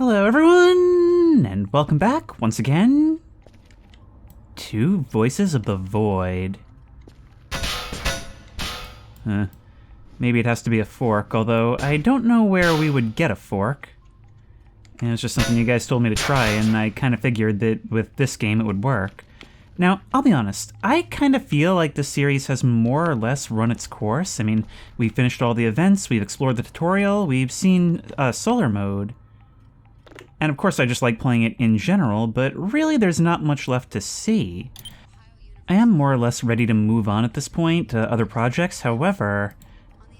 Hello everyone, and welcome back once again to Voices of the Void. Maybe it has to be a fork, although I don't know where we would get a fork. And it was just something you guys told me to try, and I kind of figured that with this game it would work. Now, I'll be honest, I kind of feel like this series has more or less run its course. I mean, we've finished all the events, we've explored the tutorial, we've seen solar mode. And of course I just like playing it in general, but really there's not much left to see. I am more or less ready to move on at this point to other projects, however,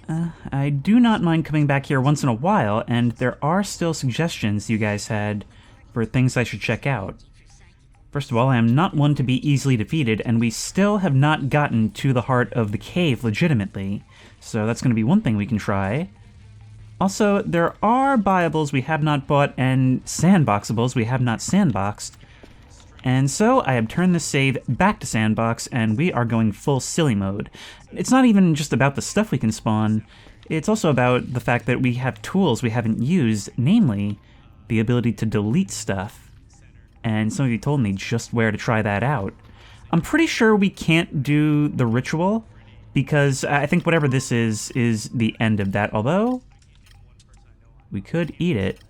I do not mind coming back here once in a while, and there are still suggestions you guys had for things I should check out. First of all, I am not one to be easily defeated, and we still have not gotten to the heart of the cave legitimately, so that's going to be one thing we can try. Also, there are buyables we have not bought and sandboxables we have not sandboxed. And so I have turned this save back to sandbox and we are going full silly mode. It's not even just about the stuff we can spawn, it's also about the fact that we have tools we haven't used, namely the ability to delete stuff. And some of you told me just where to try that out. I'm pretty sure we can't do the ritual because I think whatever this is the end of that, although we could eat it.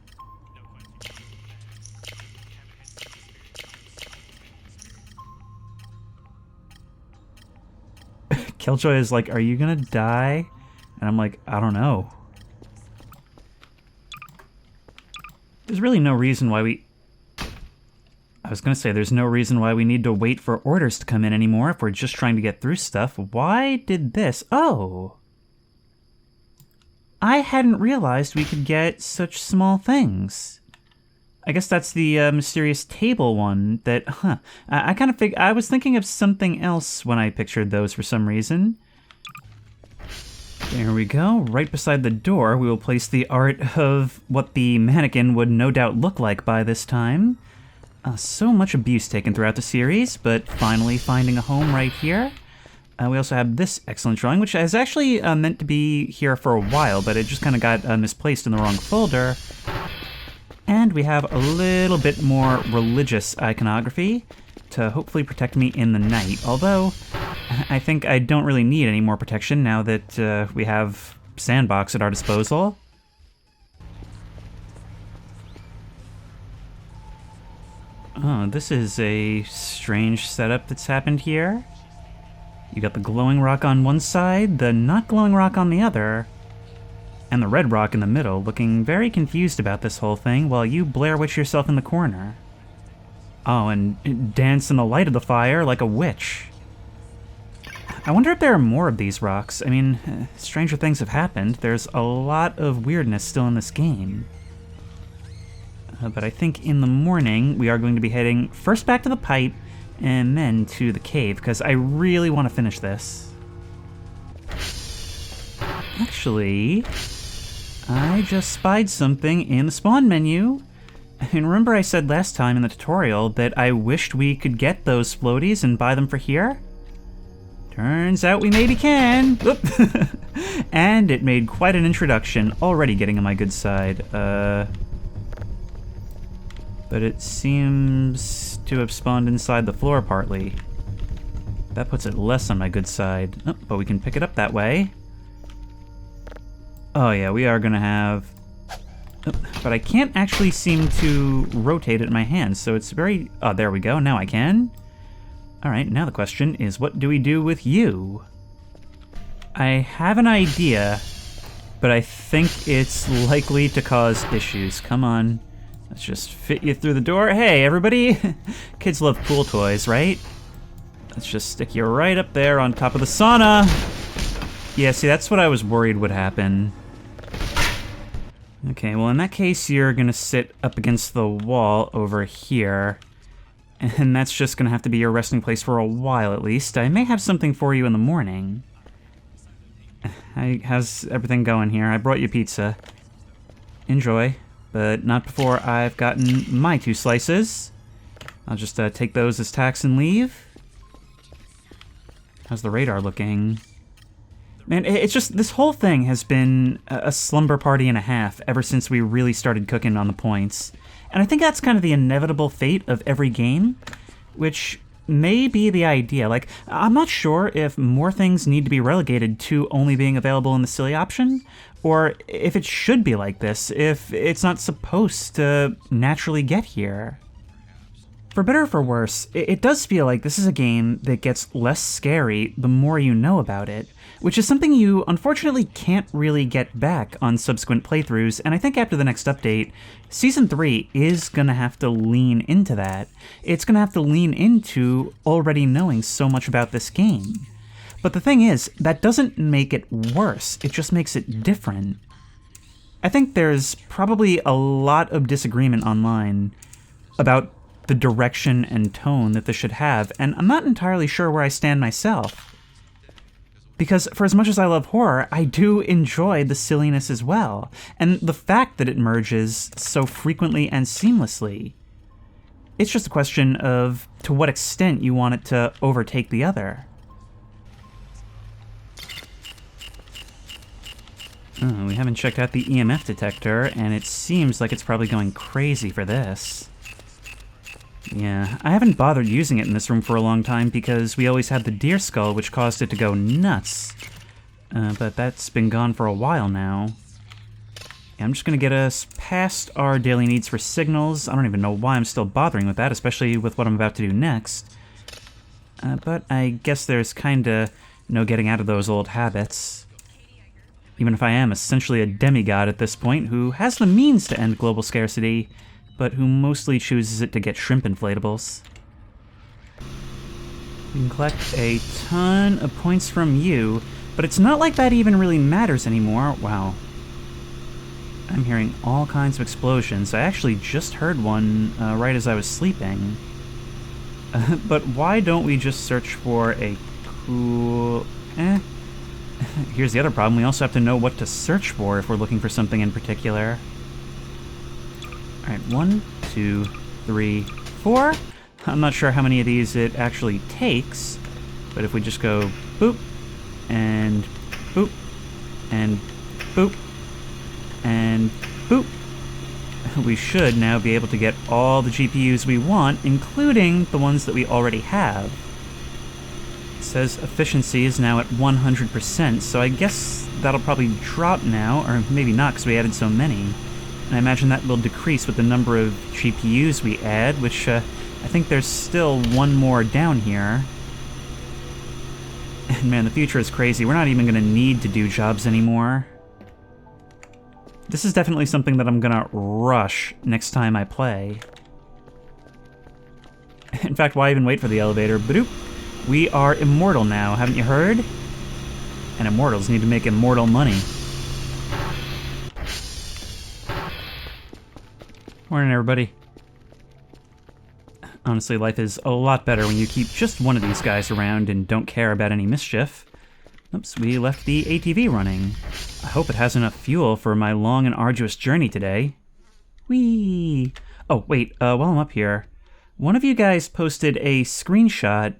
Killjoy is like, are you gonna die? And I'm like, I don't know. There's really no reason why I was gonna say, there's no reason why we need to wait for orders to come in anymore if we're just trying to get through stuff. Why did this? Oh! I hadn't realized we could get such small things. I guess that's the mysterious table one that, I kind of I was thinking of something else when I pictured those for some reason. There we go. Right beside the door, we will place the art of what the mannequin would no doubt look like by this time. So much abuse taken throughout the series, but finally finding a home right here. We also have this excellent drawing, which is actually meant to be here for a while, but it just kind of got misplaced in the wrong folder. And we have a little bit more religious iconography to hopefully protect me in the night, although I think I don't really need any more protection now that we have sandbox at our disposal. Oh, this is a strange setup that's happened here. You got the glowing rock on one side, the not glowing rock on the other, and the red rock in the middle, looking very confused about this whole thing while you Blair Witch yourself in the corner. Oh, and dance in the light of the fire like a witch. I wonder if there are more of these rocks. I mean, stranger things have happened. There's a lot of weirdness still in this game. But I think in the morning we are going to be heading first back to the pipe and then to the cave, because I really want to finish this. Actually, I just spied something in the spawn menu. And remember I said last time in the tutorial that I wished we could get those floaties and buy them for here? Turns out we maybe can. Oop. And it made quite an introduction, already getting on my good side. But it seems to have spawned inside the floor partly. That puts it less on my good side. Oh, but we can pick it up that way. Oh yeah, we are gonna have... Oh, but I can't actually seem to rotate it in my hands, so it's very... Oh, there we go, now I can. Alright, now the question is, what do we do with you? I have an idea, but I think it's likely to cause issues. Come on. Let's just fit you through the door. Hey, everybody! Kids love pool toys, right? Let's just stick you right up there on top of the sauna! Yeah, see, that's what I was worried would happen. Okay, well, in that case, you're gonna sit up against the wall over here. And that's just gonna have to be your resting place for a while, at least. I may have something for you in the morning. How's everything going here? I brought you pizza. Enjoy. But not before I've gotten my 2 slices. I'll just take those as tax and leave. How's the radar looking? Man, it's just, this whole thing has been a slumber party and a half ever since we really started cooking on the points. And I think that's kind of the inevitable fate of every game, which may be the idea. Like, I'm not sure if more things need to be relegated to only being available in the silly option, or if it should be like this, if it's not supposed to naturally get here. For better or for worse, it does feel like this is a game that gets less scary the more you know about it, which is something you unfortunately can't really get back on subsequent playthroughs, and I think after the next update, Season 3 is gonna have to lean into that. It's gonna have to lean into already knowing so much about this game. But the thing is, that doesn't make it worse, it just makes it different. I think there's probably a lot of disagreement online about the direction and tone that this should have, and I'm not entirely sure where I stand myself. Because for as much as I love horror, I do enjoy the silliness as well, and the fact that it merges so frequently and seamlessly. It's just a question of to what extent you want it to overtake the other. Oh, we haven't checked out the EMF detector, and it seems like it's probably going crazy for this. Yeah, I haven't bothered using it in this room for a long time because we always had the deer skull, which caused it to go nuts. But that's been gone for a while now. Yeah, I'm just gonna get us past our daily needs for signals. I don't even know why I'm still bothering with that, especially with what I'm about to do next. But I guess there's kinda no getting out of those old habits. Even if I am essentially a demigod at this point, who has the means to end global scarcity, but who mostly chooses it to get shrimp inflatables. We can collect a ton of points from you, but it's not like that even really matters anymore. Wow. I'm hearing all kinds of explosions. I actually just heard one right as I was sleeping. But why don't we just search for a cool... Here's the other problem. We also have to know what to search for if we're looking for something in particular. Alright, 1, 2, 3, 4. I'm not sure how many of these it actually takes, but if we just go boop, and boop, and boop, and boop, we should now be able to get all the GPUs we want, including the ones that we already have. It says efficiency is now at 100%, so I guess that'll probably drop now, or maybe not because we added so many. And I imagine that will decrease with the number of GPUs we add, which I think there's still one more down here. And man, the future is crazy. We're not even going to need to do jobs anymore. This is definitely something that I'm going to rush next time I play. In fact, why even wait for the elevator? Badoop! We are immortal now, haven't you heard? And immortals need to make immortal money. Morning, everybody. Honestly, life is a lot better when you keep just one of these guys around and don't care about any mischief. Oops, we left the ATV running. I hope it has enough fuel for my long and arduous journey today. Whee! Oh, wait, while I'm up here, one of you guys posted a screenshot.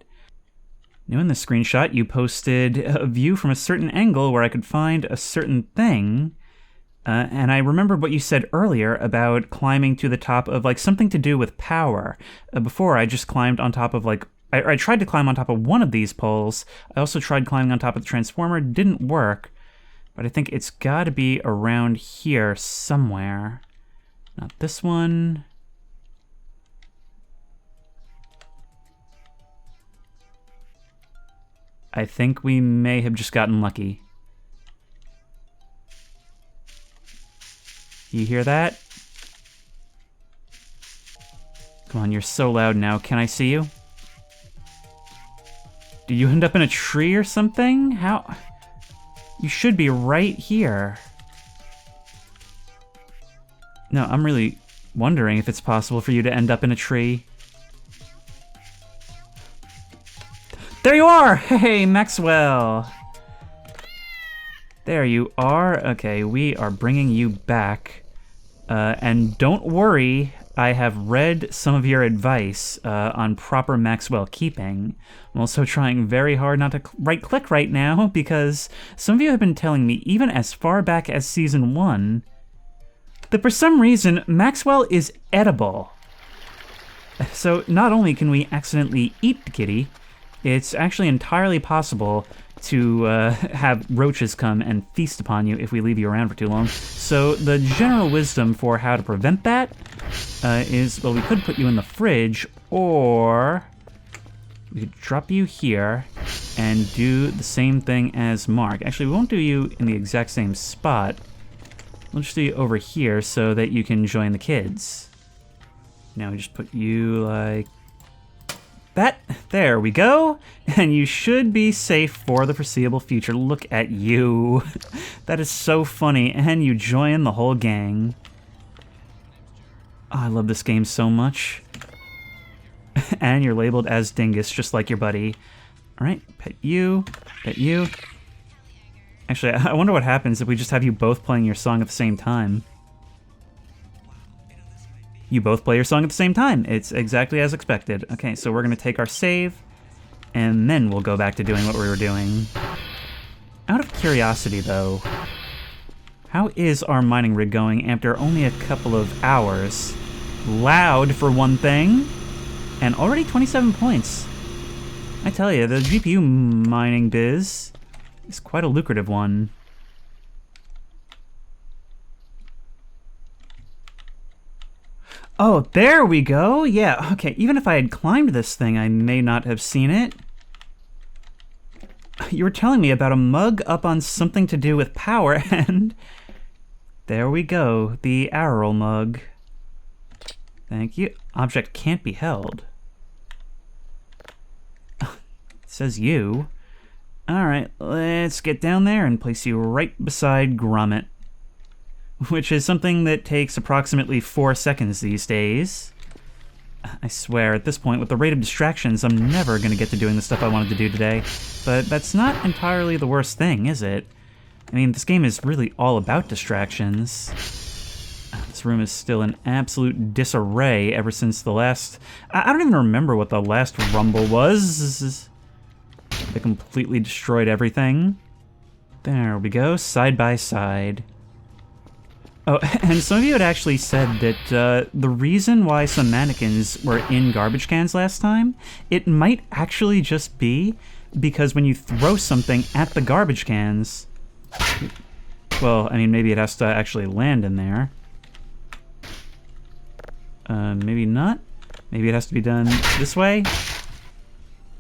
Now, in the screenshot, you posted a view from a certain angle where I could find a certain thing. And I remembered what you said earlier about climbing to the top of, like, something to do with power. Before, I just climbed on top of, like... I tried to climb on top of one of these poles. I also tried climbing on top of the transformer. Didn't work. But I think it's gotta be around here somewhere. Not this one. I think we may have just gotten lucky. You hear that? Come on, you're so loud now. Can I see you? Did you end up in a tree or something? How? You should be right here. No, I'm really wondering if it's possible for you to end up in a tree. There you are! Hey, Maxwell! There you are. Okay, we are bringing you back. And don't worry, I have read some of your advice on proper Maxwell keeping. I'm also trying very hard not to right-click right now because some of you have been telling me, even as far back as Season 1, that for some reason Maxwell is edible. So not only can we accidentally eat the kitty, it's actually entirely possible to have roaches come and feast upon you if we leave you around for too long. So the general wisdom for how to prevent that is, well, we could put you in the fridge, or we could drop you here and do the same thing as Mark. Actually, we won't do you in the exact same spot. We'll just do you over here so that you can join the kids. Now we just put you like that. There we go. And you should be safe for the foreseeable future. Look at you. That is so funny. And you join the whole gang. Oh, I love this game so much. And you're labeled as Dingus, just like your buddy. All right, pet you, pet you. Actually, I wonder what happens if we just have you both playing your song at the same time. You both play your song at the same time. It's exactly as expected. Okay, so we're gonna take our save, and then we'll go back to doing what we were doing. Out of curiosity, though, how is our mining rig going after only a couple of hours? Loud, for one thing, and already 27 points. I tell you, the GPU mining biz is quite a lucrative one. Oh, there we go. Yeah, okay. Even if I had climbed this thing, I may not have seen it. You were telling me about a mug up on something to do with power, and there we go. The arrow mug. Thank you. Object can't be held. It says you. Alright, let's get down there and place you right beside Grommet. Which is something that takes approximately 4 seconds these days. I swear, at this point, with the rate of distractions, I'm never going to get to doing the stuff I wanted to do today. But that's not entirely the worst thing, is it? I mean, this game is really all about distractions. This room is still in absolute disarray ever since the last... I don't even remember what the last rumble was. They completely destroyed everything. There we go, side by side. Oh, and some of you had actually said that the reason why some mannequins were in garbage cans last time, it might actually just be because when you throw something at the garbage cans, well, I mean, maybe it has to actually land in there. Maybe not. Maybe it has to be done this way.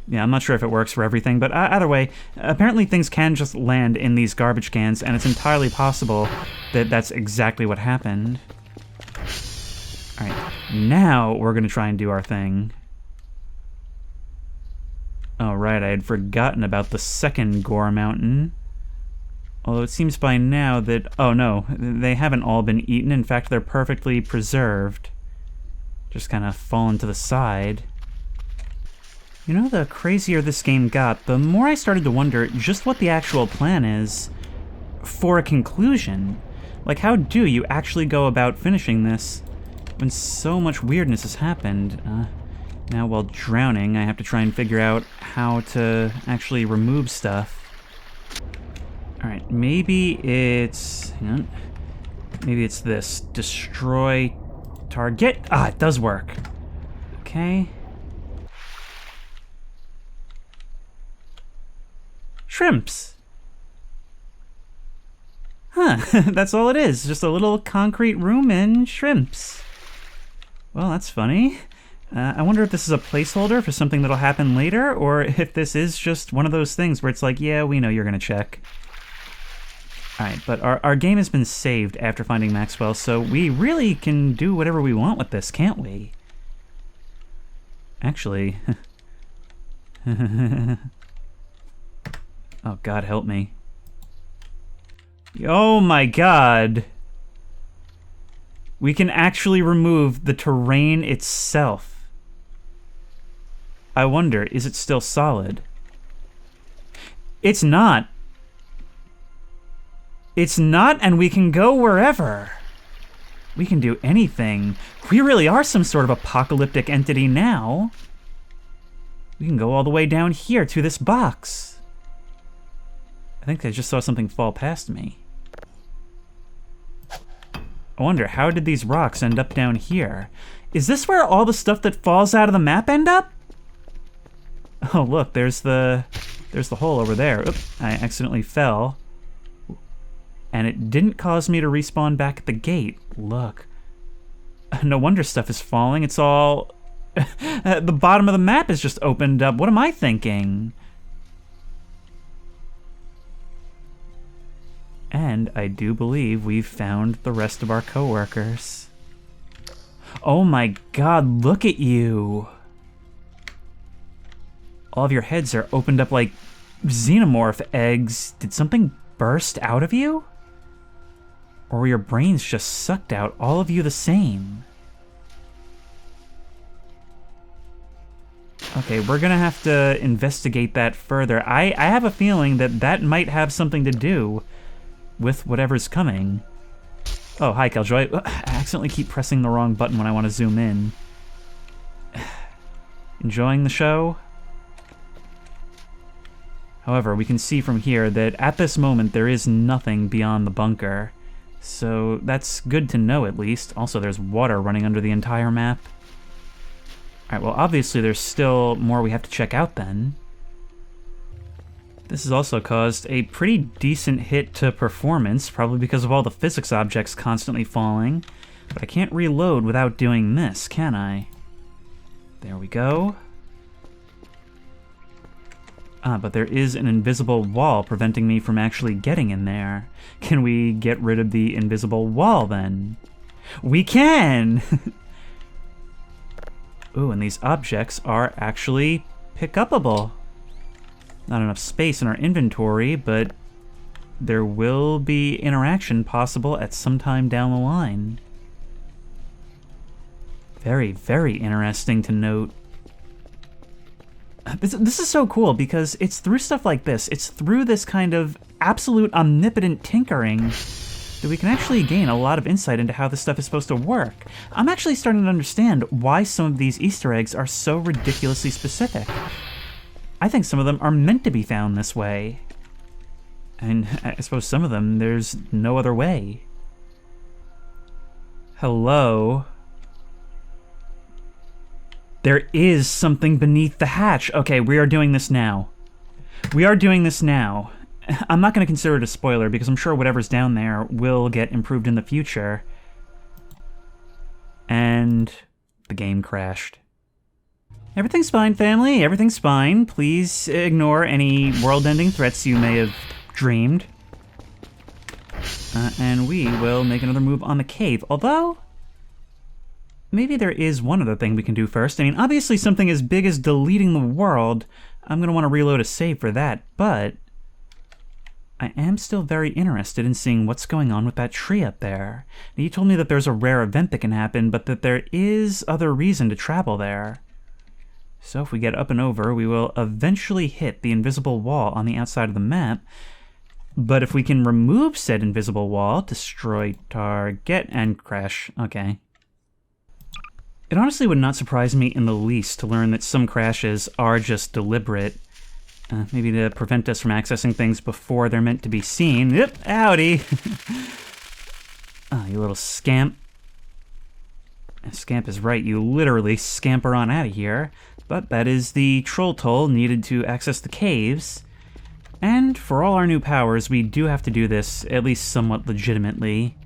Yeah, I'm not sure if it works for everything, but either way, apparently things can just land in these garbage cans, and it's entirely possible that that's exactly what happened. Alright, now we're gonna try and do our thing. Oh, right, I had forgotten about the second Gore Mountain. Although it seems by now that... Oh, no, they haven't all been eaten. In fact, they're perfectly preserved. Just kind of fallen to the side. You know, the crazier this game got, the more I started to wonder just what the actual plan is for a conclusion. Like, how do you actually go about finishing this when so much weirdness has happened? Now, while drowning, I have to try and figure out how to actually remove stuff. Alright, maybe it's... hang on. Maybe it's this. Destroy target. Ah, it does work. Okay. Shrimps. Huh, that's all it is. Just a little concrete room and shrimps. Well, that's funny. I wonder if this is a placeholder for something that'll happen later, or if this is just one of those things where it's like, yeah, we know you're gonna check. Alright, but our game has been saved after finding Maxwell, so we really can do whatever we want with this, can't we? Actually... Oh, God help me. Oh my God! We can actually remove the terrain itself. I wonder, is it still solid? It's not. It's not, and we can go wherever. We can do anything. We really are some sort of apocalyptic entity now. We can go all the way down here to this box. I think I just saw something fall past me. I wonder, how did these rocks end up down here? Is this where all the stuff that falls out of the map end up? Oh, look, there's the hole over there. Oop, I accidentally fell. And it didn't cause me to respawn back at the gate. Look. No wonder stuff is falling. It's all... the bottom of the map is just opened up. What am I thinking? And I do believe we've found the rest of our coworkers. Oh my god, look at you. All of your heads are opened up like xenomorph eggs. Did something burst out of you? Or were your brains just sucked out, all of you the same? Okay, we're gonna have to investigate that further. I have a feeling that that might have something to do with whatever's coming. Oh, hi, Killjoy. I accidentally keep pressing the wrong button when I want to zoom in. Enjoying the show? However, we can see from here that at this moment there is nothing beyond the bunker. So that's good to know, at least. Also, there's water running under the entire map. Alright, well, obviously there's still more we have to check out then. This has also caused a pretty decent hit to performance, probably because of all the physics objects constantly falling. But I can't reload without doing this, can I? There we go. Ah, but there is an invisible wall preventing me from actually getting in there. Can we get rid of the invisible wall, then? We can! Ooh, and these objects are actually pick-upable. Not enough space in our inventory, but there will be interaction possible at some time down the line. Very, very interesting to note. This is so cool because it's through stuff like this, it's through this kind of absolute omnipotent tinkering that we can actually gain a lot of insight into how this stuff is supposed to work. I'm actually starting to understand why some of these Easter eggs are so ridiculously specific. I think some of them are meant to be found this way. And I suppose some of them, there's no other way. Hello? There is something beneath the hatch. Okay, we are doing this now. We are doing this now. I'm not going to consider it a spoiler because I'm sure whatever's down there will get improved in the future. And the game crashed. Everything's fine, family. Everything's fine. Please ignore any world-ending threats you may have dreamed. And we will make another move on the cave. Although, maybe there is one other thing we can do first. I mean, obviously something as big as deleting the world, I'm going to want to reload a save for that, but I am still very interested in seeing what's going on with that tree up there. Now, you told me that there's a rare event that can happen, but that there is other reason to travel there. So if we get up and over, we will eventually hit the invisible wall on the outside of the map. But if we can remove said invisible wall, destroy target, and crash. Okay. It honestly would not surprise me in the least to learn that some crashes are just deliberate. Maybe to prevent us from accessing things before they're meant to be seen. Yep, howdy! Oh, you little scamp. Scamp is right, you literally scamper on out of here. But that is the troll toll needed to access the caves. And for all our new powers, we do have to do this, at least somewhat legitimately.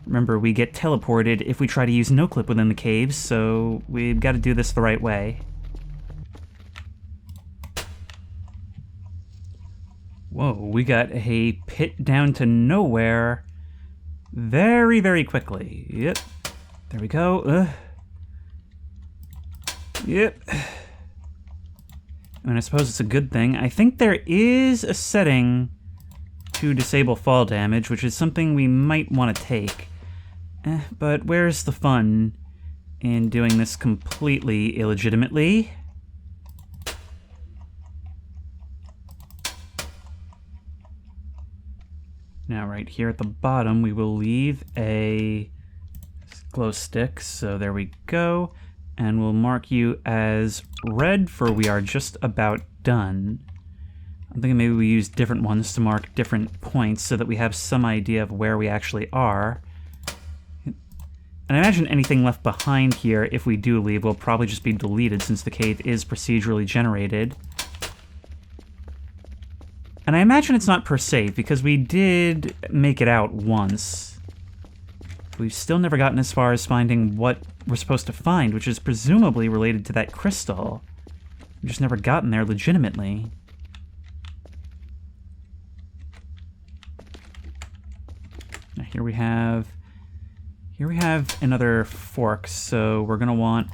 Remember, we get teleported if we try to use no-clip within the caves, so we've got to do this the right way. Whoa, we got a pit down to nowhere very, very quickly. Yep. There we go. Yep. And I suppose it's a good thing. I think there is a setting to disable fall damage, which is something we might want to take. But where's the fun in doing this completely illegitimately? Now, right here at the bottom, we will leave a glow stick, so there we go. And we'll mark you as red for we are just about done. I'm thinking maybe we use different ones to mark different points so that we have some idea of where we actually are. And I imagine anything left behind here, if we do leave, will probably just be deleted since the cave is procedurally generated. And I imagine it's not per save, because we did make it out once. We've still never gotten as far as finding what we're supposed to find, which is presumably related to that crystal. We've just never gotten there legitimately. Now here we have another fork, so we're gonna want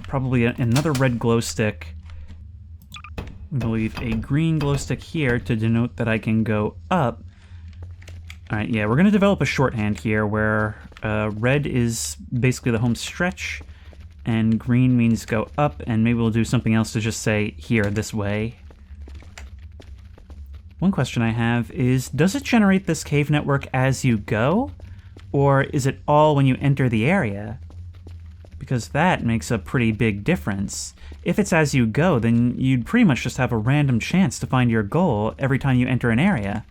probably another red glow stick. I'm gonna leave a green glow stick here to denote that I can go up. Alright, yeah, we're gonna develop a shorthand here where red is basically the home stretch, and green means go up, and maybe we'll do something else to just say here, this way. One question I have is, does it generate this cave network as you go? Or is it all when you enter the area? Because that makes a pretty big difference. If it's as you go, then you'd pretty much just have a random chance to find your goal every time you enter an area.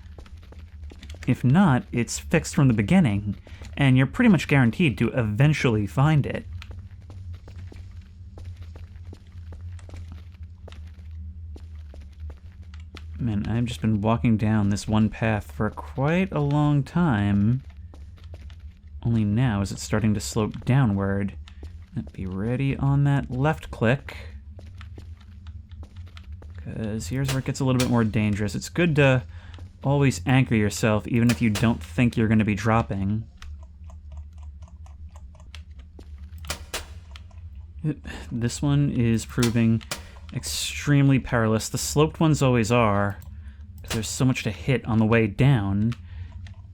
If not, it's fixed from the beginning, and you're pretty much guaranteed to eventually find it. Man, I've just been walking down this one path for quite a long time. Only now is it starting to slope downward. Be ready on that left click. Because here's where it gets a little bit more dangerous. It's good to always anchor yourself, even if you don't think you're going to be dropping. This one is proving extremely perilous. The sloped ones always are, because there's so much to hit on the way down.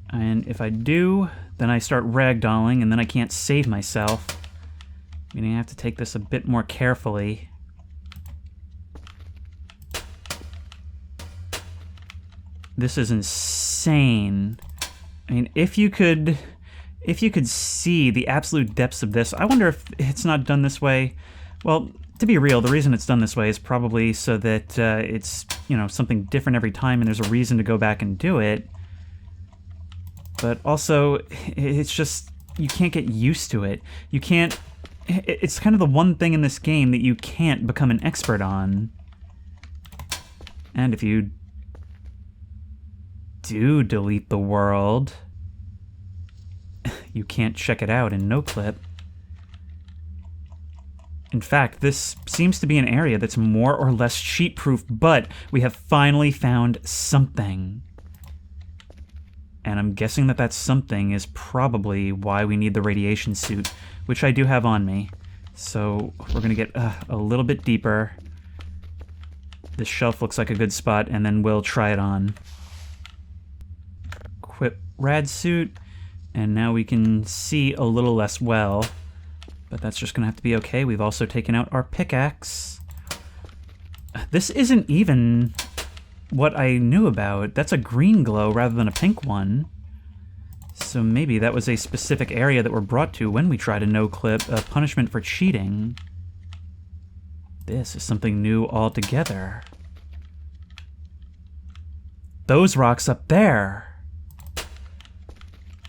And if I do, then I start ragdolling, and then I can't save myself. Meaning I have to take this a bit more carefully. This is insane. I mean, if you could see the absolute depths of this, I wonder if it's not done this way. Well, to be real, the reason it's done this way is probably so that it's, you know, something different every time and there's a reason to go back and do it. But also, it's just, you can't get used to it. You can't, it's kind of the one thing in this game that you can't become an expert on. And if you do delete the world, you can't check it out in NoClip. In fact, this seems to be an area that's more or less cheat-proof, but we have finally found something. And I'm guessing that that something is probably why we need the radiation suit, which I do have on me. So we're gonna get a little bit deeper. This shelf looks like a good spot, and then we'll try it on. Equip rad suit, and now we can see a little less well. But that's just gonna have to be okay. We've also taken out our pickaxe. This isn't even what I knew about. That's a green glow rather than a pink one. So maybe that was a specific area that we're brought to when we tried a no-clip, a punishment for cheating. This is something new altogether. Those rocks up there.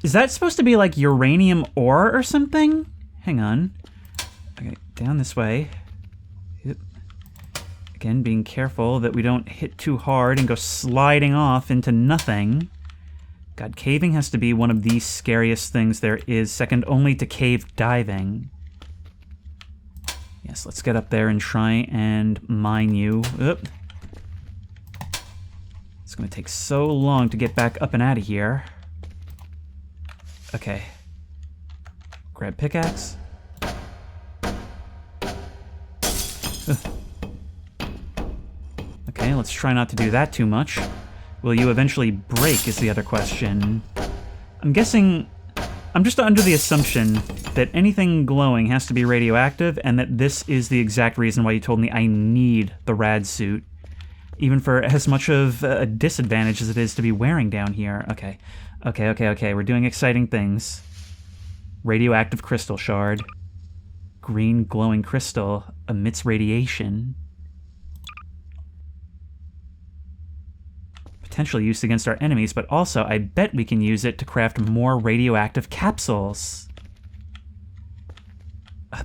Is that supposed to be like uranium ore or something? Hang on. Okay, down this way. Yep. Again, being careful that we don't hit too hard and go sliding off into nothing. God, caving has to be one of the scariest things there is, second only to cave diving. Yes, let's get up there and try and mine you. Oop. It's gonna take so long to get back up and out of here. Okay. Grab pickaxe. Okay, let's try not to do that too much. Will you eventually break is the other question. I'm guessing... I'm just under the assumption that anything glowing has to be radioactive, and that this is the exact reason why you told me I need the rad suit. Even for as much of a disadvantage as it is to be wearing down here. Okay. Okay, we're doing exciting things. Radioactive crystal shard. Green glowing crystal emits radiation. Potentially used against our enemies, but also I bet we can use it to craft more radioactive capsules.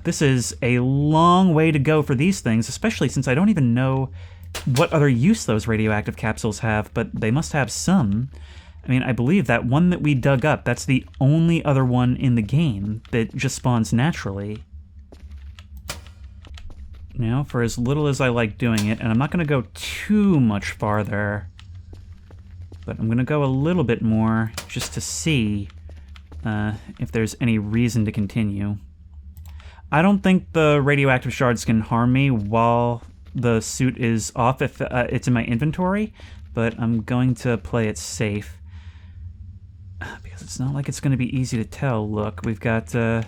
This is a long way to go for these things, especially since I don't even know what other use those radioactive capsules have, but they must have some. I mean, I believe that one that we dug up, that's the only other one in the game that just spawns naturally. Now, for as little as I like doing it, and I'm not going to go too much farther, but I'm going to go a little bit more just to see if there's any reason to continue. I don't think the radioactive shards can harm me while the suit is off if it's in my inventory, but I'm going to play it safe. Because it's not like it's going to be easy to tell. Look, we've got 2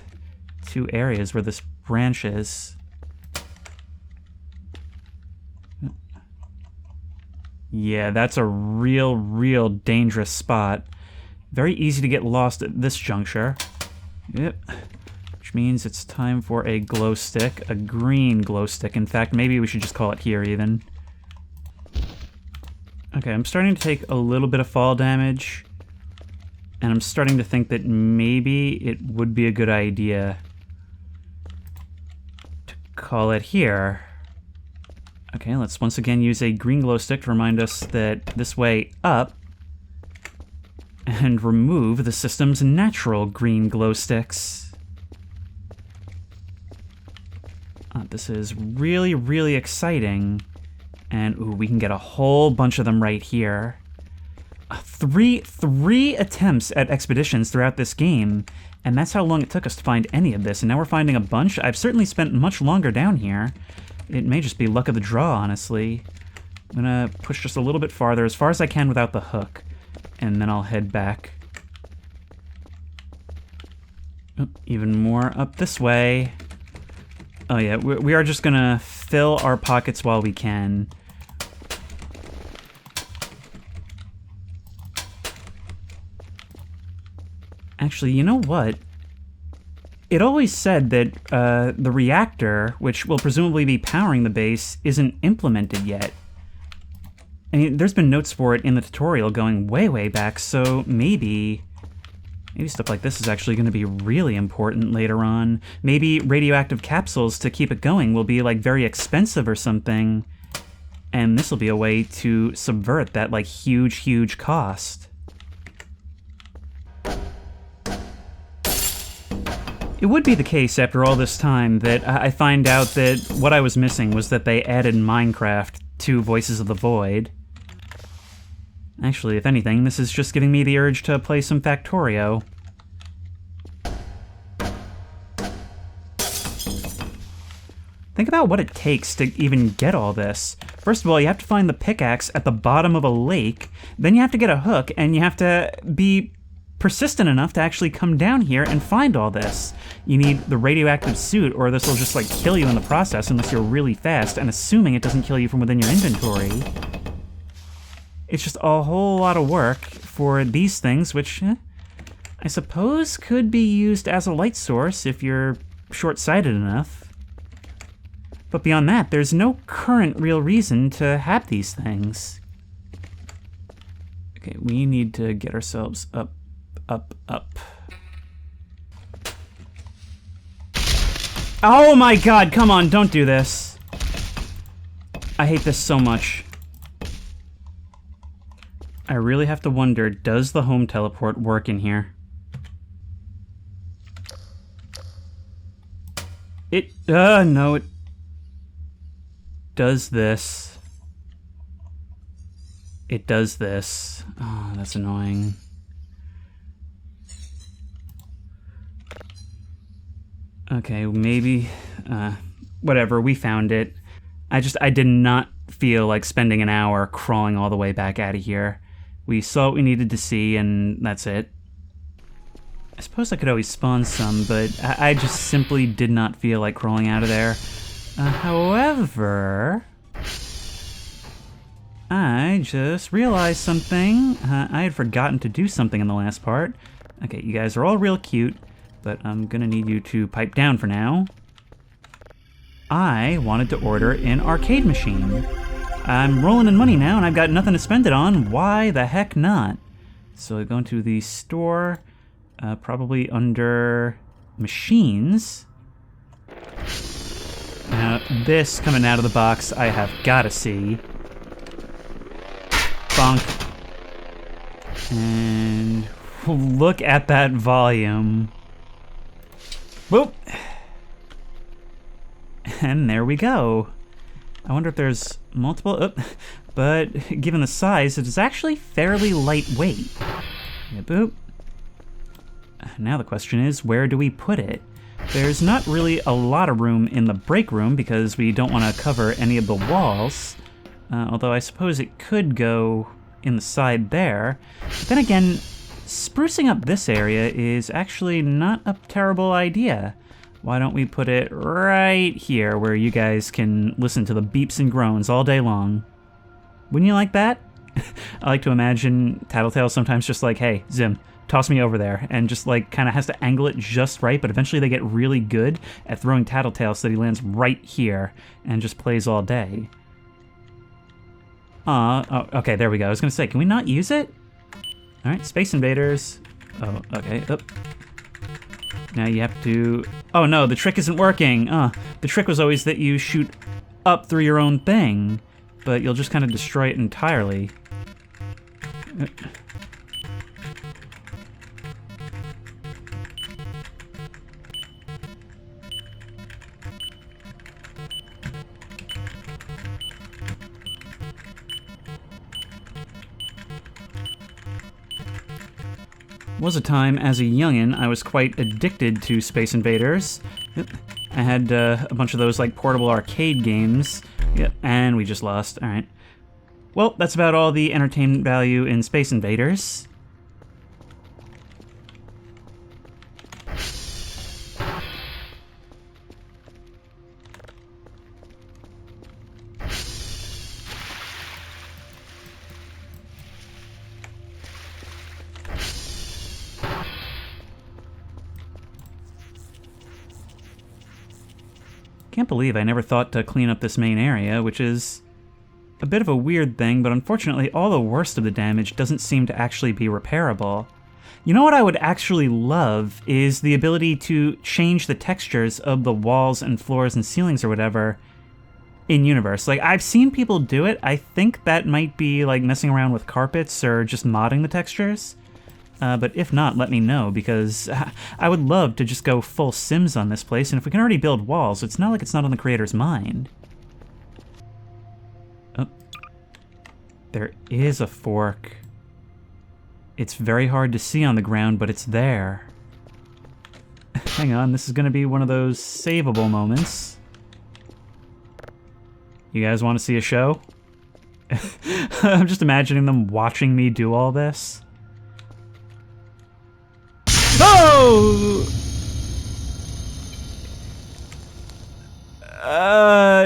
areas where this branch is. Yeah, that's a real dangerous spot. Very easy to get lost at this juncture. Yep. Which means it's time for a glow stick, a green glow stick. In fact, maybe we should just call it here even. Okay, I'm starting to take a little bit of fall damage, and I'm starting to think that maybe it would be a good idea to call it here. Okay, let's once again use a green glow stick to remind us that this way up, and remove the system's natural green glow sticks. This is really exciting. And, ooh, we can get a whole bunch of them right here. Three attempts at expeditions throughout this game, and that's how long it took us to find any of this, and now we're finding a bunch. I've certainly spent much longer down here. It may just be luck of the draw, honestly. I'm gonna push just a little bit farther, as far as I can without the hook, and then I'll head back. Oh, even more up this way. Oh yeah, we are just gonna fill our pockets while we can. Actually, you know what? It always said that the reactor, which will presumably be powering the base, isn't implemented yet. I mean, there's been notes for it in the tutorial going way back, so maybe stuff like this is actually going to be really important later on. Maybe radioactive capsules to keep it going will be, like, very expensive or something, and this will be a way to subvert that, like, huge cost. It would be the case after all this time that I find out that what I was missing was that they added in Minecraft 2 Voices of the Void. Actually, if anything, this is just giving me the urge to play some Factorio. Think about what it takes to even get all this. First of all, you have to find the pickaxe at the bottom of a lake, then you have to get a hook, and you have to be persistent enough to actually come down here and find all this. You need the radioactive suit, or this will just, like, kill you in the process unless you're really fast, and assuming it doesn't kill you from within your inventory. It's just a whole lot of work for these things, which I suppose could be used as a light source if you're short-sighted enough. But beyond that, there's no current real reason to have these things. Okay, we need to get ourselves up. Oh my god, come on, don't do this. I hate this so much. I really have to wonder, does the home teleport work in here? No, it does this. It does this. Oh, that's annoying. Okay, maybe, whatever, we found it. I did not feel like spending an hour crawling all the way back out of here. We saw what we needed to see, and that's it. I suppose I could always spawn some, but I just simply did not feel like crawling out of there. However, I just realized something. I had forgotten to do something in the last part. Okay, you guys are all real cute. but I'm gonna need you to pipe down for now. I wanted to order an arcade machine. I'm rolling in money now and I've got nothing to spend it on. Why the heck not? So I go into the store, probably under machines. Now this coming out of the box I have gotta see. Bonk. And look at that volume. Whoop. And there we go. I wonder if there's multiple, but given the size, it is actually fairly lightweight. Yeah, boop. Now the question is, where do we put it? There's not really a lot of room in the break room because we don't want to cover any of the walls. Although I suppose it could go in the side there. But then again, sprucing up this area is actually not a terrible idea. Why don't we put it right here where you guys can listen to the beeps and groans all day long? Wouldn't you like that? I like to imagine Tattletale sometimes just like, hey, Zim, toss me over there, and just like kind of has to angle it just right, but eventually they get really good at throwing Tattletale so that he lands right here and just plays all day. Oh, okay, there we go. I was gonna say, can we not use it? All right, Space Invaders. Oh, okay, up. Now you have to... Oh no, the trick isn't working. The trick was always that you shoot up through your own thing, but you'll just kind of destroy it entirely. Was a time as a youngin' I was quite addicted to Space Invaders. I had a bunch of those like portable arcade games. Yep, and we just lost. All right. Well, that's about all the entertainment value in Space Invaders. Can't believe I never thought to clean up this main area, which is a bit of a weird thing, but unfortunately all the worst of the damage doesn't seem to actually be repairable. You know what I would actually love is the ability to change the textures of the walls and floors and ceilings or whatever in universe. Like, I've seen people do it. I think that might be like messing around with carpets or just modding the textures. But if not, let me know, because I would love to just go full Sims on this place, and if we can already build walls, it's not like it's not on the creator's mind. Oh. There is a fork. It's very hard to see on the ground, but it's there. Hang on, this is gonna be one of those savable moments. You guys want to see a show? I'm just imagining them watching me do all this. Oh!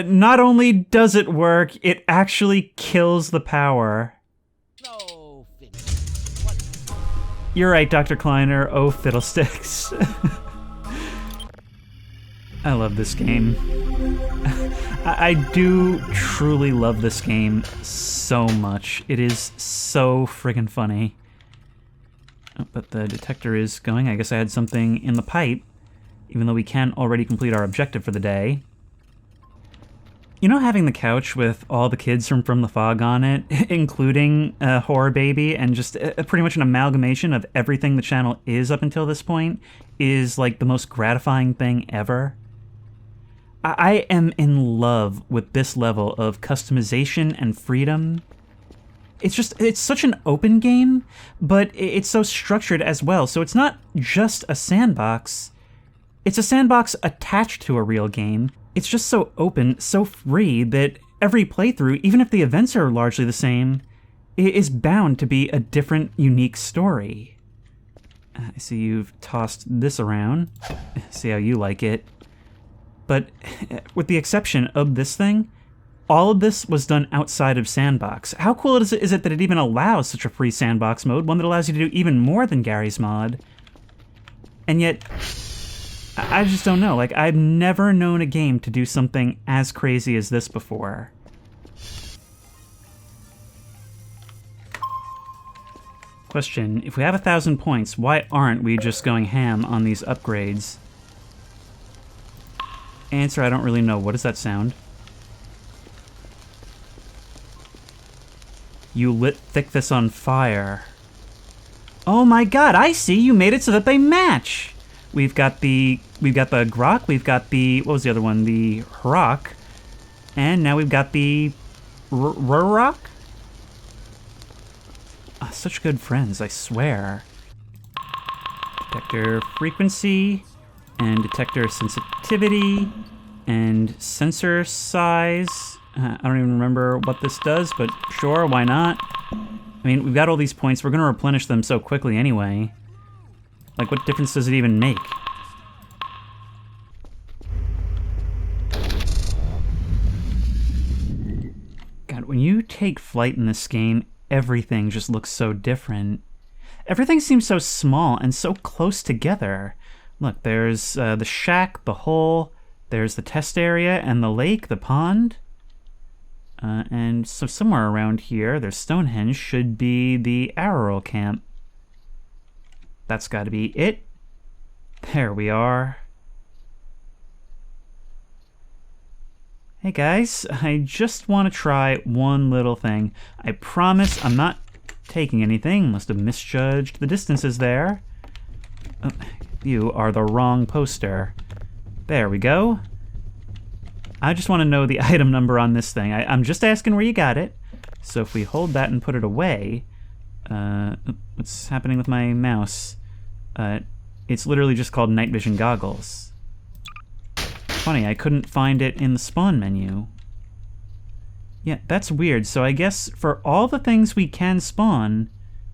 Not only does it work, it actually kills the power. No, You're right, Dr. Kleiner. Oh, fiddlesticks. I love this game. I do truly love this game so much. It is so friggin' funny. Oh, but the detector is going. I guess I had something in the pipe, even though we can already complete our objective for the day. You know, having the couch with all the kids from the Fog on it, including Horror Baby, and just pretty much an amalgamation of everything the channel is up until this point, is like the most gratifying thing ever. I am in love with this level of customization and freedom. It's such an open game, but it's so structured as well. So it's not just a sandbox. It's a sandbox attached to a real game. It's just so open, so free, that every playthrough, even if the events are largely the same, is bound to be a different, unique story. I see you've tossed this around. See how you like it. But with the exception of this thing, all of this was done outside of Sandbox. How cool is it that it even allows such a free Sandbox mode, one that allows you to do even more than Gary's mod? And yet, I just don't know. Like, I've never known a game to do something as crazy as this before. Question, if we have 1,000 points, why aren't we just going ham on these upgrades? Answer, I don't really know. What does that sound? You lit this on fire. Oh my god, I see! You made it so that they match! We've got the grok, we've got the, what was the other one? The hrock. And now we've got the rurok? Oh, such good friends, I swear. Detector frequency, and detector sensitivity, and sensor size. I don't even remember what this does, but sure, why not? I mean, we've got all these points, we're gonna replenish them so quickly anyway. Like, what difference does it even make? God, when you take flight in this game, everything just looks so different. Everything seems so small and so close together. Look, there's the shack, the hole, there's the test area, and the lake, the pond. And so somewhere around here, there's Stonehenge, should be the Araral camp. That's gotta be it. There we are. Hey guys, I just want to try one little thing. I promise I'm not taking anything. Must have misjudged the distances there. Oh, you are the wrong poster. There we go. I just want to know the item number on this thing. I'm just asking where you got it. So if we hold that and put it away... what's happening with my mouse? It's literally just called night vision goggles. Funny, I couldn't find it in the spawn menu. Yeah, that's weird. So I guess for all the things we can spawn,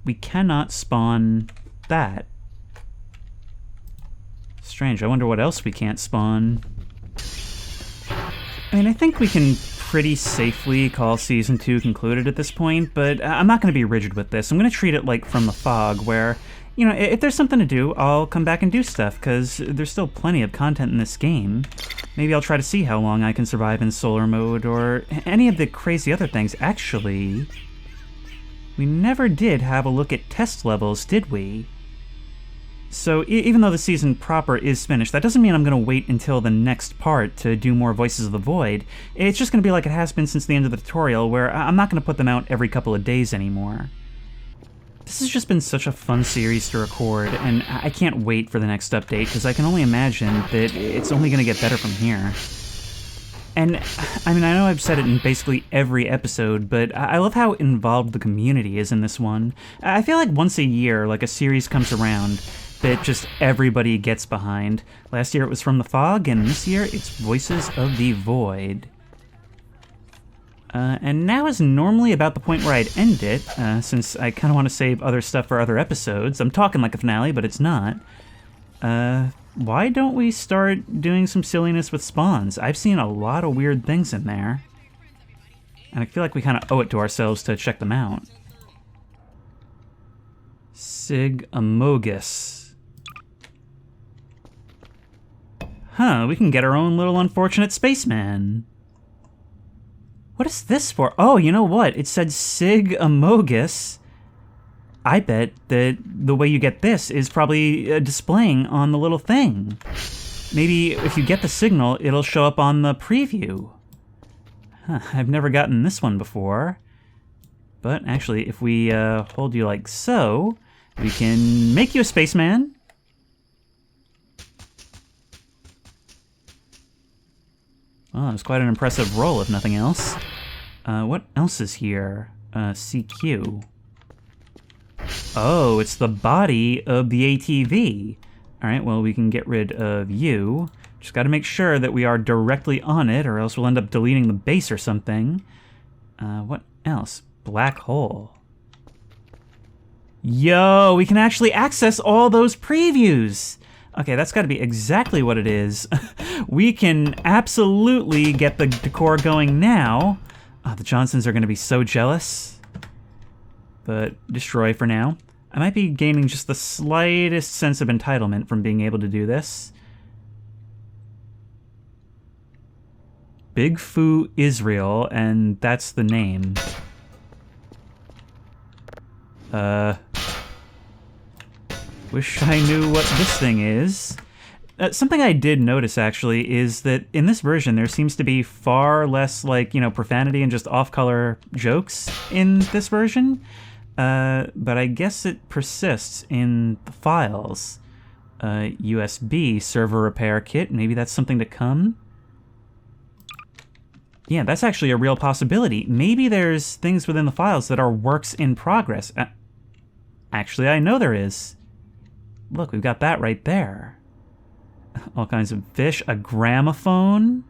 we cannot spawn that. Strange, I wonder what else we can't spawn. I mean, I think we can pretty safely call Season 2 concluded at this point, but I'm not going to be rigid with this. I'm going to treat it like From the Fog, where, you know, if there's something to do, I'll come back and do stuff, because there's still plenty of content in this game. Maybe I'll try to see how long I can survive in solar mode, or any of the crazy other things. Actually, we never did have a look at test levels, did we? So even though the season proper is finished, that doesn't mean I'm going to wait until the next part to do more Voices of the Void. It's just going to be like it has been since the end of the tutorial, where I'm not going to put them out every couple of days anymore. This has just been such a fun series to record, and I can't wait for the next update, because I can only imagine that it's only going to get better from here. And, I mean, I know I've said it in basically every episode, but I love how involved the community is in this one. I feel like once a year, like a series comes around that just everybody gets behind. Last year it was From the Fog, and this year it's Voices of the Void. And now is normally about the point where I'd end it, since I kind of want to save other stuff for other episodes. I'm talking like a finale, but it's not. Why don't we start doing some silliness with spawns? I've seen a lot of weird things in there. And I feel like we kind of owe it to ourselves to check them out. Sig Amogus. Huh, we can get our own little unfortunate spaceman. What is this for? Oh, you know what? It said Sig Amogus. I bet that the way you get this is probably displaying on the little thing. Maybe if you get the signal, it'll show up on the preview. Huh, I've never gotten this one before. But actually, if we hold you like so, we can make you a spaceman. Well, that was quite an impressive roll, if nothing else. What else is here? CQ. Oh, it's the body of the ATV. Alright, well, we can get rid of you. Just gotta make sure that we are directly on it, or else we'll end up deleting the base or something. What else? Black hole. Yo, we can actually access all those previews! Okay, that's gotta be exactly what it is. We can absolutely get the decor going now. Oh, the Johnsons are gonna be so jealous. But destroy for now. I might be gaining just the slightest sense of entitlement from being able to do this. Big Foo Israel, and that's the name. Wish I knew what this thing is. Something I did notice, actually, is that in this version there seems to be far less, like, you know, profanity and just off-color jokes in this version. But I guess it persists in the files. USB server repair kit, maybe that's something to come? Yeah, that's actually a real possibility. Maybe there's things within the files that are works in progress. Actually, I know there is. Look, we've got that right there. All kinds of fish, a gramophone.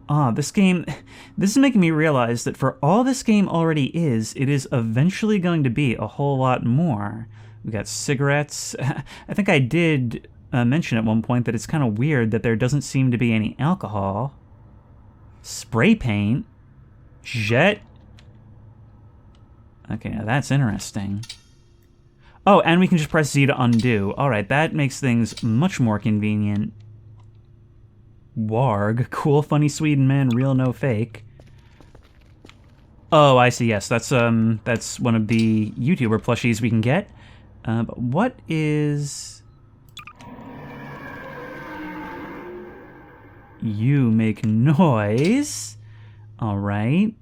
This is making me realize that for all this game already is, it is eventually going to be a whole lot more. We got cigarettes. I think I did mention at one point that it's kind of weird that there doesn't seem to be any alcohol. Spray paint. Jet. Okay, now that's interesting. Oh, and we can just press Z to undo. Alright, that makes things much more convenient. Warg. Cool, funny Sweden man, real, no fake. Oh, I see, yes. That's one of the YouTuber plushies we can get. But what is... You make noise. Alright.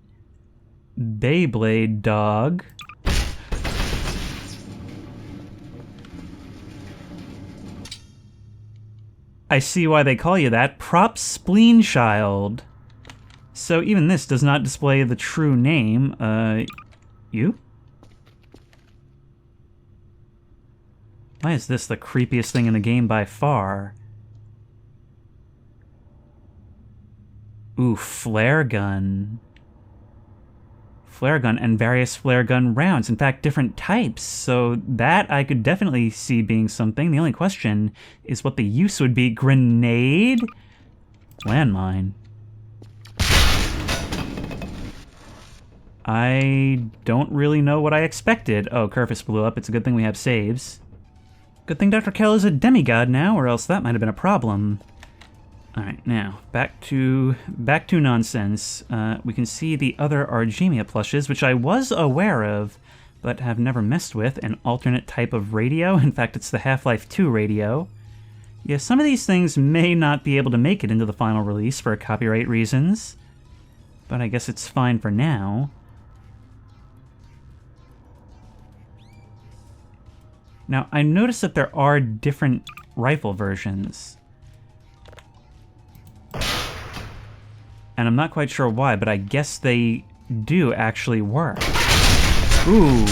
Beyblade dog. I see why they call you that. Prop Spleen Child. So even this does not display the true name. You? Why is this the creepiest thing in the game by far? Ooh, flare gun. Flare gun and various flare gun rounds. In fact, different types. So that I could definitely see being something. The only question is what the use would be. Grenade? Landmine. I don't really know what I expected. Oh, Kerfus blew up. It's a good thing we have saves. Good thing Dr. Kell is a demigod now, or else that might have been a problem. Alright, now, back to nonsense. We can see the other Argemia plushes, which I was aware of, but have never messed with. An alternate type of radio. In fact, it's the Half-Life 2 radio. Yeah, some of these things may not be able to make it into the final release for copyright reasons, but I guess it's fine for now. Now, I noticed that there are different rifle versions. And I'm not quite sure why, but I guess they do actually work. Ooh.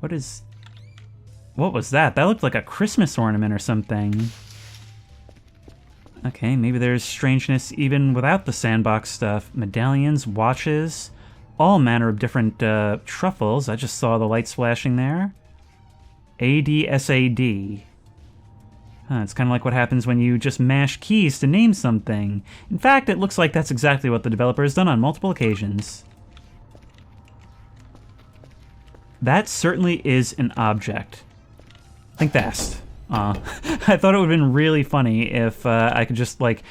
What was that? That looked like a Christmas ornament or something. Okay, maybe there's strangeness even without the sandbox stuff. Medallions, watches, all manner of different truffles. I just saw the lights flashing there. ADSAD. It's kind of like what happens when you just mash keys to name something. In fact, it looks like that's exactly what the developer has done on multiple occasions. That certainly is an object. Think fast. I thought it would have been really funny if I could just, like,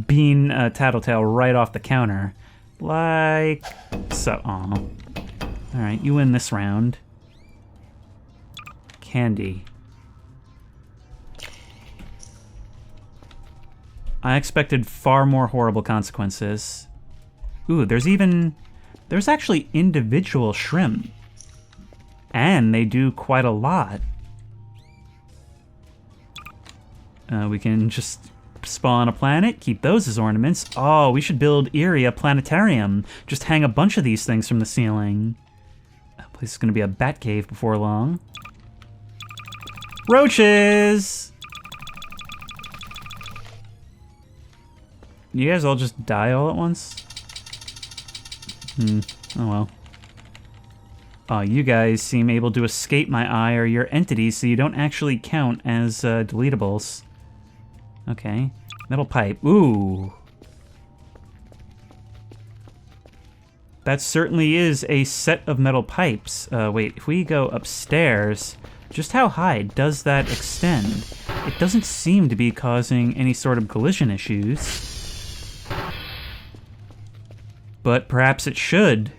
bean Tattletale right off the counter. Like so. Alright, you win this round. Candy. I expected far more horrible consequences. Ooh, there's actually individual shrimp. And they do quite a lot. We can just spawn a planet, keep those as ornaments. Oh, we should build Erie a planetarium. Just hang a bunch of these things from the ceiling. That place is gonna be a bat cave before long. Roaches! You guys all just die all at once? Oh well. Oh, you guys seem able to escape my eye or your entities, so you don't actually count as deletables. Okay. Metal pipe. Ooh. That certainly is a set of metal pipes. Wait, if we go upstairs, just how high does that extend? it doesn't seem to be causing any sort of collision issues. But perhaps it should.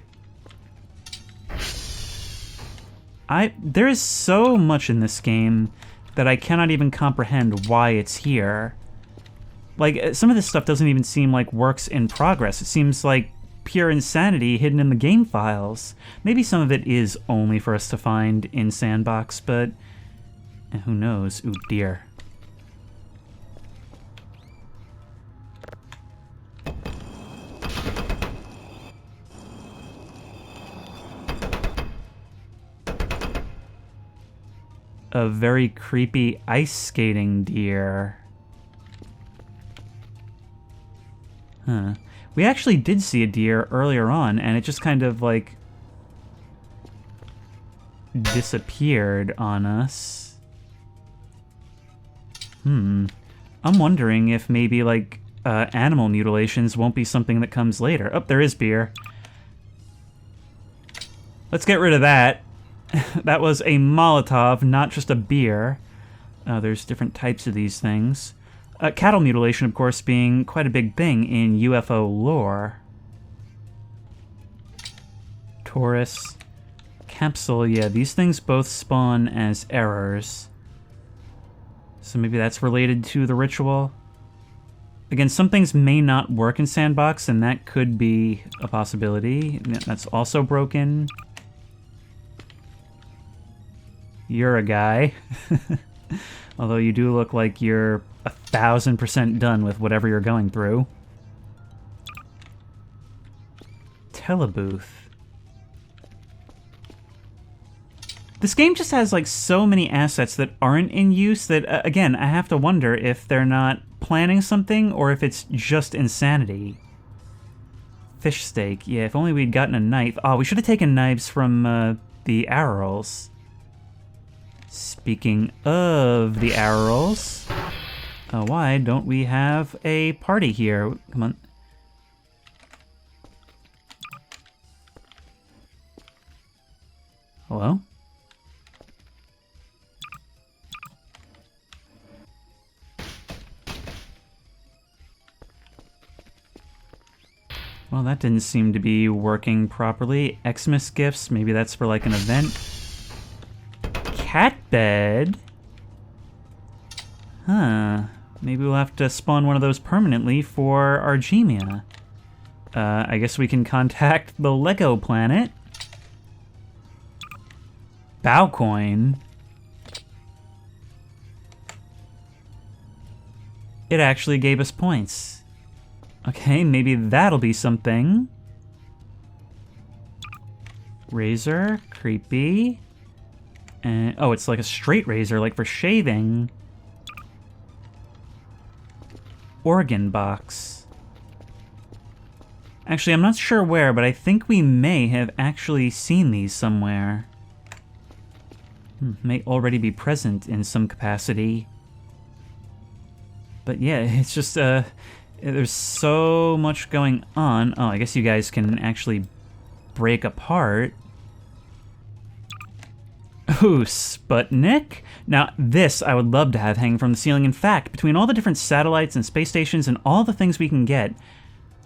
There is so much in this game that I cannot even comprehend why it's here. Like, some of this stuff doesn't even seem like works in progress. It seems like pure insanity hidden in the game files. Maybe some of it is only for us to find in Sandbox, but who knows? Ooh, dear. A very creepy ice skating deer. Huh. We actually did see a deer earlier on, and it just kind of, like, disappeared on us. I'm wondering if maybe, like, animal mutilations won't be something that comes later. Oh, there is beer. Let's get rid of that. That was a Molotov, not just a beer. There's different types of these things. Cattle mutilation, of course, being quite a big thing in UFO lore. Taurus. Capsule, yeah, these things both spawn as errors. So maybe that's related to the ritual. Again, some things may not work in Sandbox, and that could be a possibility. That's also broken. You're a guy. Although you do look like you're 1,000% done with whatever you're going through. Telebooth. This game just has like so many assets that aren't in use that, again, I have to wonder if they're not planning something or if it's just insanity. Fish steak. Yeah, if only we'd gotten a knife. Oh, we should have taken knives from the Arrels. Speaking of the Arrels, why don't we have a party here? Come on. Hello? Well, that didn't seem to be working properly. Xmas gifts, maybe that's for like an event. Cat bed? Huh. Maybe we'll have to spawn one of those permanently for Argemia. I guess we can contact the Lego planet. Bowcoin. It actually gave us points. Okay, maybe that'll be something. Razor, creepy. And, oh, it's like a straight razor, like for shaving. Organ box. Actually, I'm not sure where, but I think we may have actually seen these somewhere. May already be present in some capacity. But yeah, it's just, there's so much going on. Oh, I guess you guys can actually break apart. Ooh, Sputnik? Now, this I would love to have hang from the ceiling. In fact, between all the different satellites and space stations and all the things we can get,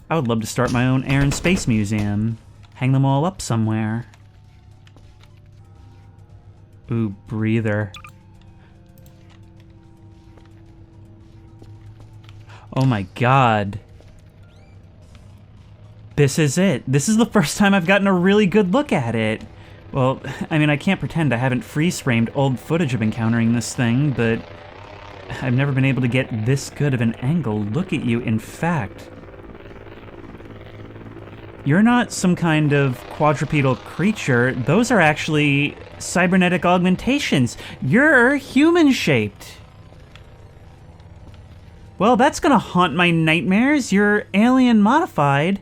I would love to start my own air and space museum. Hang them all up somewhere. Ooh, breather. Oh my god. This is it. This is the first time I've gotten a really good look at it. Well, I mean, I can't pretend I haven't freeze-framed old footage of encountering this thing, but I've never been able to get this good of an angle. Look at you, in fact. You're not some kind of quadrupedal creature. Those are actually cybernetic augmentations. You're human-shaped. Well, that's gonna haunt my nightmares. You're alien-modified.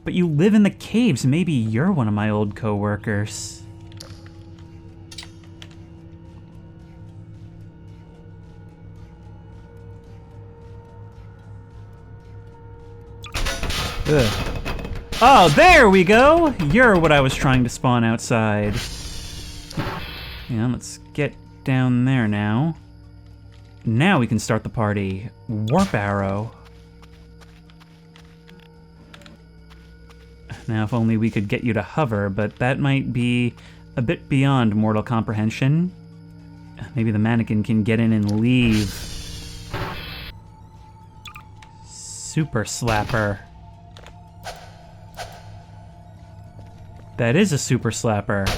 But you live in the caves. Maybe you're one of my old co-workers. Ugh. Oh, there we go! You're what I was trying to spawn outside. Yeah, let's get down there now. Now we can start the party. Warp arrow. Now, if only we could get you to hover, but that might be a bit beyond mortal comprehension. Maybe the mannequin can get in and leave. Super slapper. That is a super slapper.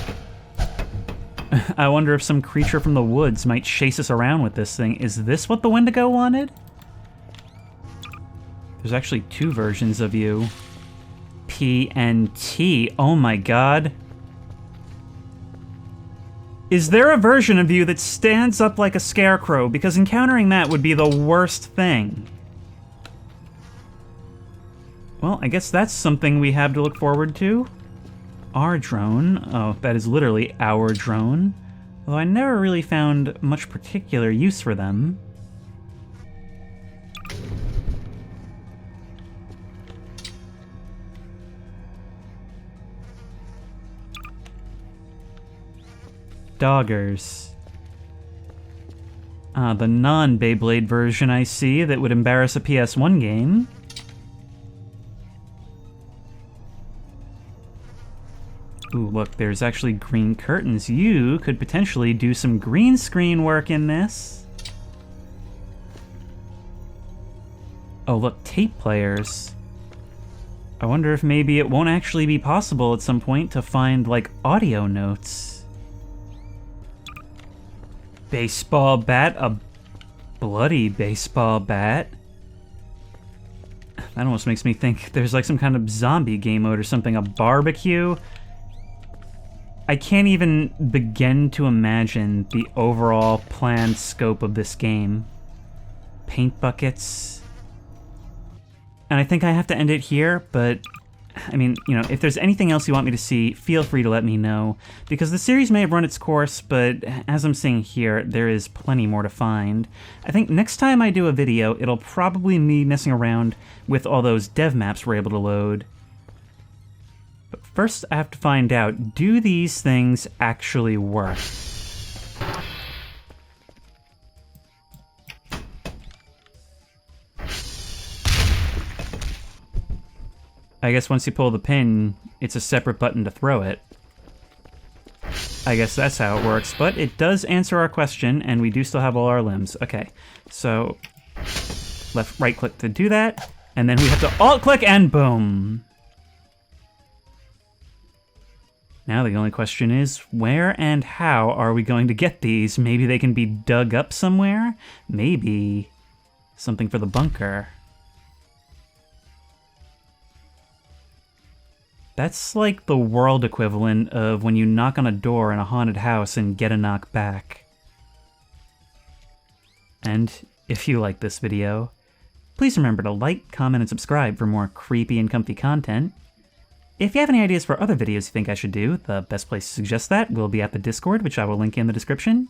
I wonder if some creature from the woods might chase us around with this thing. Is this what the Wendigo wanted? There's actually two versions of you. P and T. Oh my god. Is there a version of you that stands up like a scarecrow? Because encountering that would be the worst thing. Well, I guess that's something we have to look forward to. Our drone. Oh, that is literally our drone. Although I never really found much particular use for them. Doggers. The non-Beyblade version I see that would embarrass a PS1 game. Ooh, look, there's actually green curtains. You could potentially do some green screen work in this. Oh, look, tape players. I wonder if maybe it won't actually be possible at some point to find, like, audio notes. Baseball bat? A bloody baseball bat? That almost makes me think there's, like, some kind of zombie game mode or something. A barbecue? I can't even begin to imagine the overall planned scope of this game. Paint buckets. And I think I have to end it here, but I mean, you know, if there's anything else you want me to see, feel free to let me know. Because the series may have run its course, but as I'm seeing here, there is plenty more to find. I think next time I do a video, it'll probably be messing around with all those dev maps we're able to load. But first, I have to find out, do these things actually work? I guess once you pull the pin, it's a separate button to throw it. I guess that's how it works, but it does answer our question, and we do still have all our limbs. Okay, so right-click to do that, and then we have to alt-click, and boom! Now the only question is, where and how are we going to get these? Maybe they can be dug up somewhere? Maybe something for the bunker. That's like the world equivalent of when you knock on a door in a haunted house and get a knock back. And if you like this video, please remember to like, comment, and subscribe for more creepy and comfy content. If you have any ideas for other videos you think I should do, the best place to suggest that will be at the Discord, which I will link in the description.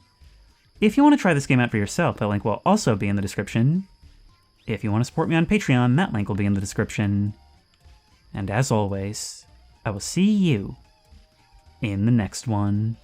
If you want to try this game out for yourself, that link will also be in the description. If you want to support me on Patreon, that link will be in the description. And as always, I will see you in the next one.